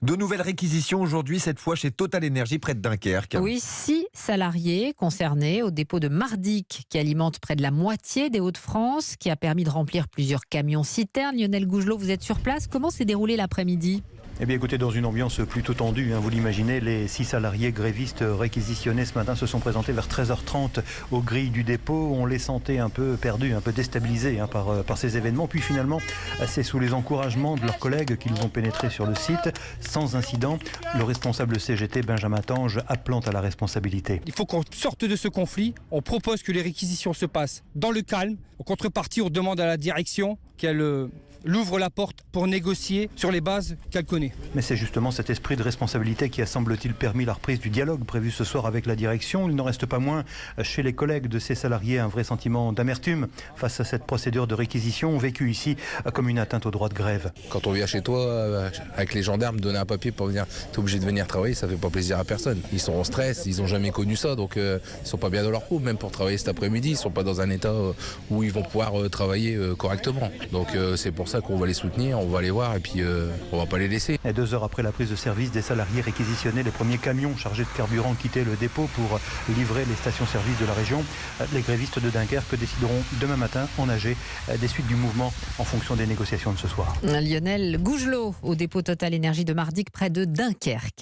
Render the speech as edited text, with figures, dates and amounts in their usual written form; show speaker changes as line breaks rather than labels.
De nouvelles réquisitions aujourd'hui, cette fois chez Total Énergie près de Dunkerque.
Oui, 6 salariés concernés au dépôt de Mardic, qui alimente près de la moitié des Hauts-de-France, qui a permis de remplir plusieurs camions-citernes. Lionel Gougelot, vous êtes sur place. Comment s'est déroulé l'après-midi ?
Eh bien écoutez, dans une ambiance plutôt tendue, vous l'imaginez, les 6 salariés grévistes réquisitionnés ce matin se sont présentés vers 13h30 aux grilles du dépôt. On les sentait un peu perdus, un peu déstabilisés par ces événements. Puis finalement, c'est sous les encouragements de leurs collègues qu'ils ont pénétré sur le site sans incident. Le responsable CGT, Benjamin Tange, appelant à la responsabilité.
Il faut qu'on sorte de ce conflit. On propose que les réquisitions se passent dans le calme. En contrepartie, on demande à la direction qu'elle l'ouvre la porte pour négocier sur les bases qu'elle connaît.
Mais c'est justement cet esprit de responsabilité qui a, semble-t-il, permis la reprise du dialogue prévu ce soir avec la direction. Il n'en reste pas moins chez les collègues de ces salariés un vrai sentiment d'amertume face à cette procédure de réquisition vécue ici comme une atteinte au droit de grève.
Quand on vient chez toi avec les gendarmes donner un papier pour venir, t'es obligé de venir travailler, ça fait pas plaisir à personne. Ils sont en stress, ils ont jamais connu ça, donc ils sont pas bien dans leur peau, même pour travailler cet après-midi, ils sont pas dans un état où ils vont pouvoir travailler correctement. Donc c'est pour ça qu'on va les soutenir, on va les voir et puis on va pas les laisser.
Et 2 heures après la prise de service, des salariés réquisitionnés, les premiers camions chargés de carburant quittaient le dépôt pour livrer les stations-service de la région. Les grévistes de Dunkerque décideront demain matin en AG des suites du mouvement en fonction des négociations de ce soir.
Lionel Gougelot au dépôt Total Énergie de Mardic près de Dunkerque.